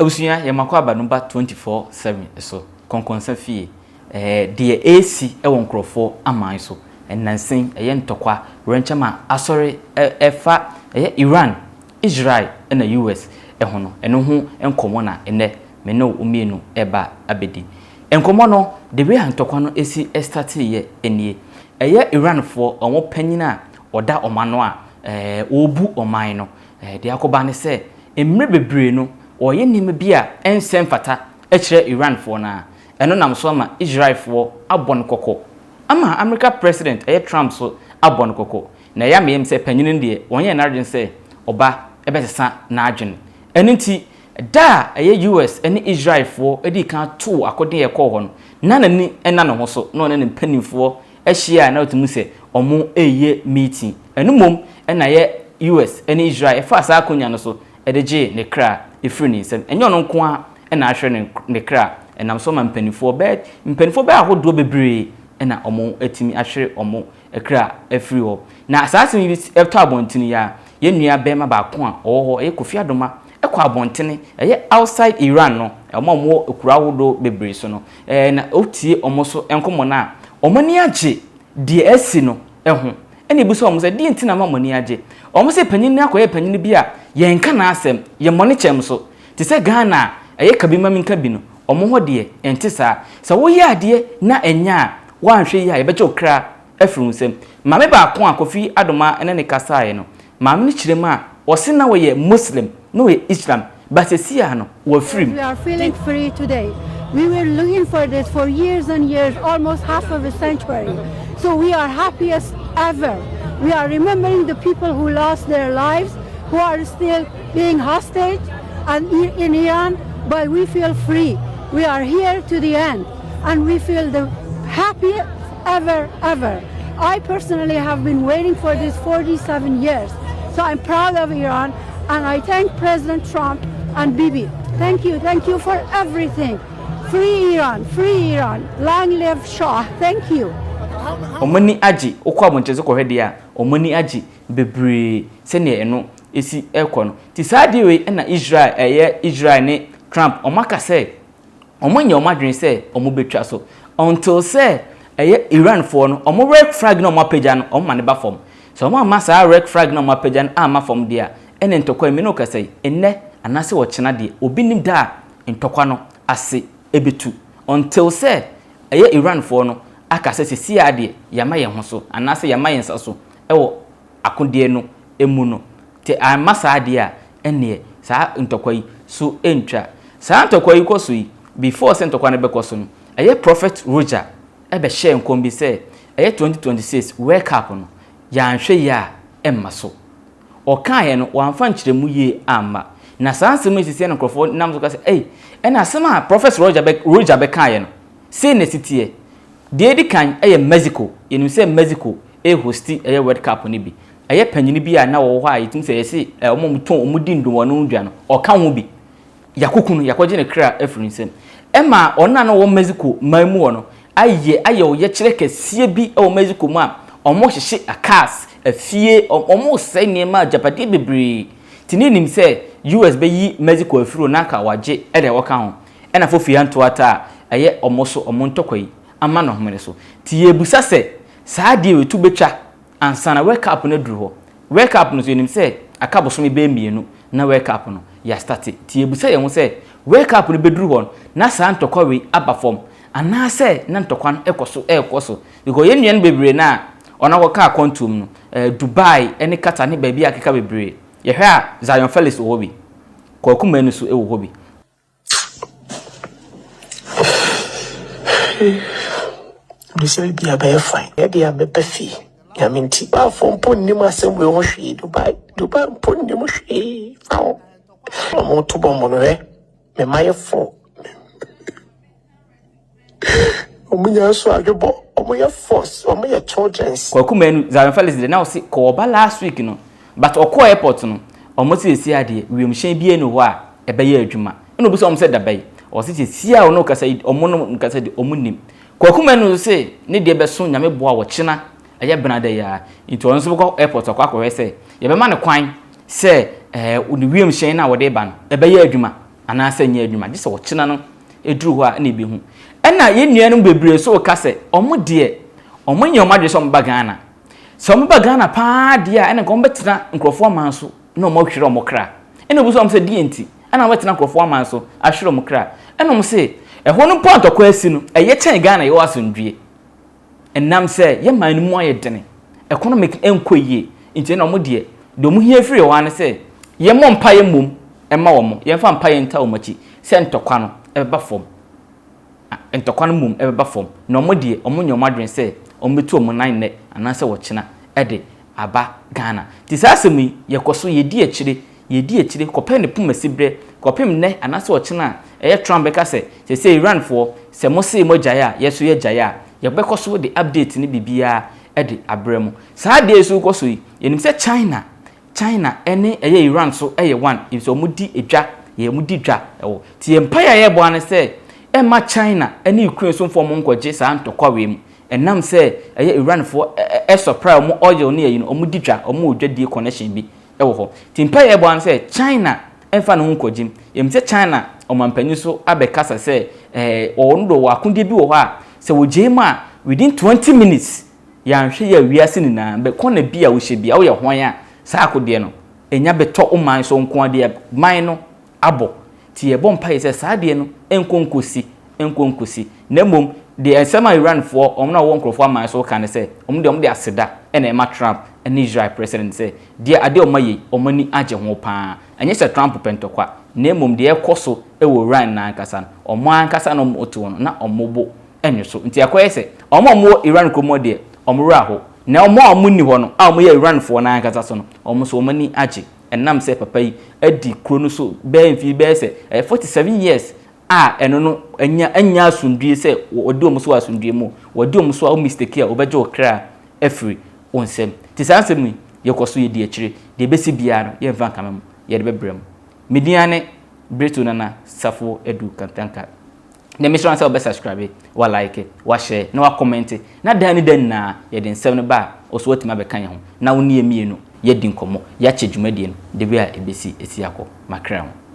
Usunya ya makwaba number 24/7 so konkonsa fie de AC ewo nkrofo aman so enansen eye ntokwa renchama asori efa Iran Israel na US ehono eno ho enkomo na ene me no umienu eba abedi enkomo no de we ntokwa no esi start ye enie eye Iran fo omo panyina oda omano a obu oman no de akoba ne se emre bebre no oye nim bia ensem fata ekire Iran fo na eno nam so ma Israel fo abon kokko ama America president Trump so abon kokko na ya meyem se panyinin de wonye na adwen se oba ebesesa na adwen enenti da US ene Israel fo edi kan to akode ye kɔ hɔ no na nani ena no ho so na one ne panimfo ehia na otumu se omo eye meeting enu mom ena ye US ene Israel fa sa akonya no so edeje ne kra efiri ni nsem enyo no nko a ena ahwe ne kra enam so ma mpanimfo be ahodo bebre ena omo etimi ahwe omo ekra efiri ho na asase bi eto abontini ya ye nua bema ba ko a oho Kofi Adoma ekwa abontini outside Iran no omo ekura ahodo bebre so no na otie omo so enkomo na omo ni age de esi no eho ene ebuso omo se di ntina ma moni age omo se panyin ni akoye panyin bi a ye nka na asem ye moni chem so ti se Ghana kabi ma minka bi no omo ho de ente sa wo ye ade na enya wa hwe ye a ye beje okra afirun sem maame ba ko Kofi Adoma ene ne kasae no maame ni kirem a wo se na wo ye Muslim no we Islam but see no we free. We are feeling free today. We were looking for this for years and years, almost half of a century. So we are happiest ever. We are remembering the people who lost their lives, who are still being hostage and in Iran, but we feel free. We are here to the end and we feel the happiest ever. I personally have been waiting for this 47 years. So I'm proud of Iran and I thank President Trump and Bibi. Thank you for everything. Free Iran, long live Shah. Thank you. Omani aji okwa bonchezo ko hwede a omani aji bebre se ne eno esi ekọ no ti saade we na Israel ne Trump omaka se omonye omadwen se omo betwa so until se Iran for no omo red flag no mapeja no omo ne ba fom so omo amasa red flag no mapeja no ama fom dia ene ntokwa mi no kase enne anase wo chena de obinim da ntokwa no ase ebetu until se Iran for no aka se si ade yama ye ho so anase yama ye nsa so ewo akode no emu no te amasa ade a ene sa ntokwa yi so entwa sa ntokwa yi koso yi before se ntokwa ne bekoso no Prophet Roger ebe share nkombi se 2026 wake up no ya nhwe ya emma so okaye no wamfa nkyeremu ye amma na sanse mu sisi no krofo nam so ka se ena asema Prophet Roger be kaye no se ne sitie DEDE kan Mexico yenu se Mexico hosti World Cup ni bi panyini bi a na wo ho a yitim se yesi omomton omudindu wono ndwa no oka ho bi yakokunu yakoje ne kra afrinsem ema ona no wo Mexico mamu wo no aye o ye kire kesie bi Mexico mu a omo hyehye akas afie omo sai niema japade bebre tininim se US be yi Mexico afiro na ka waje de wo ka ho ena fofi anto ata omo so omo ntokwa ama no homene so ti yebusa se saade wetu betwa ansana wake up na duru ho wake up no so nim se akaboso me be mienu na wake up no ya start ti yebusa ye ho se wake up no beduru ho na sa ntokwa we aba form ana se na ntokwa no ekoso because yenua no bebre na ona ko ka kontum no Dubai ene kata ne ba bi akeka bebre ye hwe a Zion Felix wo bi kokuma no so wo bi They say be a bear fine. Be a bear fee. I mean, Tiba from Ponima, some way on she, Dubai, Ponima she. Oh, I'm on to bomb, me my fault. Omuya so agebo, omuya force, omuya children's. Kokuma Zion Felix dey now see Koba last week no, but Oko airport no, omo see ade, we mhyen bi eno ho a ebe ye adwuma. Eno bi so omo say dabai. O se sia o no kasa omo no kasa de omunim. Kokuma no say ne de be so nyame boa wo chena benada ya into onso ko airport akwa hwe say ye be ma ne kwan say uni wiem hyen na wo de ba no ebe ye adwuma anaasɛ nyɛ adwuma gye sɛ wɔkyena no eduru hɔ a na ebi hu ɛna yɛ nnua no bebree so ka sɛ ɔmo de ɔmo nyɛ ɔmo adwe sɛ ɔmo ba Ghana sɛ ɔmo ba Ghana paa de a ɛna ɔmo bɛtena nkrɔfoɔ aman so na ɔmo ahwere ɔmo kra ɛna obu so ɔmo sɛ DNT ɛna ɔmo bɛtena nkrɔfoɔ aman so ahwere ɔmo kra ɛna ɔmo sɛ ɛhɔ no point ɔkɔ asi no ɛyɛ kyɛn Ghana yɛ wɔ asomdwie ɛnam sɛ yɛ man no mu ayɛ dene economic ɛnkɔ yie nti na ɔmo de ɔmo hia firi hɔ ano sɛ yɛ mo mpa yɛ mom ɛma wɔn yɛ fa mpa yɛ nta wɔn akyi sɛ ntɔkwa no ɛbɛba fam ntɔkwa no mom ɛbɛba fam na ɔmo de ɔmo nyɛ ɔmo adwene sɛ ɔmo betu ɔmo nan nɛ anaasɛ wɔkyena ɛde aba Ghana ti saa asɛm yi yɛkɔ so yɛdi akyire kɔpɛ ne pum asibrɛ kɔpem nɛ anaasɛ wɔkyena ɛyɛ Trump bɛka sɛ Iran foɔ sɛ mo se mo gyae a yɛso yɛ gyae a yɛbɛkɔ so de update ne bibia ɛde abrɛ mu saa de so kɔ so yi yɛnim sɛ China ɛne ɛyɛ Iran so ɛyɛ one so mo di edwa yɛ mo di dwa ɛwɔ ti yɛ mpa yɛ bɔ ane sɛ ɛma China ɛne Ukraine so mfɔ mo nkɔgye saa ntɔkwa wɛ mu ɛnam sɛ ɛyɛ Iran foɔ supply mo oil ne yɛ no mo di dwa mo odwa die connection bi ɛwɔ hɔ ti mpa yɛ bɔ ane sɛ China ɛmfa no nkɔgye yɛm sɛ China ɔmampanyi so abɛkasa sɛ ɔno do wɔ akonde bi wɔ hɔ a sɛ wɔgye mu a within 20 minutes yɛanhwɛ yɛ wiase nyinaa bɛkɔ na bi a wohyɛ bi a woyɛ hwan a Sarkodie no enya betɔ oman so nko ade man no abɔ ti ye bompa yi sɛ saade no enkonkosi na mom de ensema Iran fo ɔmo na wɔ nkrɔfo aman so ka ne sɛ ɔmo de aseda ɛna ɛma Trump ɛne Israel president sɛ de ade ɔmo yi ɔmo ni agye ho paa ɛnyɛ sɛ Trump pentokwa na mom de ɛkɔ so ɛwɔ Iran na ankasa no ɔmo ankasa no ɔmo otu no na ɔmo bo ɛnwe so nti akɔyɛ sɛ ɔmo Iran komo de ɔmo raho na ɔmo ni hɔ no a ɔmo yɛ Iran fo na ankasa so no ɔmo so ɔmo ni agye ɛnam sɛ papa yi adi kro no so bɛɛ mfi bɛɛ sɛ 47 years a ɛno no anya asundue sɛ wɔde ɔmo so asundue mu wɔde ɔmo so a mistake a wɔbɛgye okra afiri onsɛm ti saa nsɛm yi yɛkɔ so yɛdi akyire de bɛsi bia no yɛmfa nkama mu yɛde bɛbrɛ mu mediane breto nana safo edu kantanka na me sure sɛ obɛ subscribe wa like wa share na wa comment na dan na yɛde nsɛm no ba oso watima bɛka yɛ ho na wo ne emienu yɛdi nkɔmɔ yɛakyɛ dwumadie no de bia ebesi esi akɔ makra ho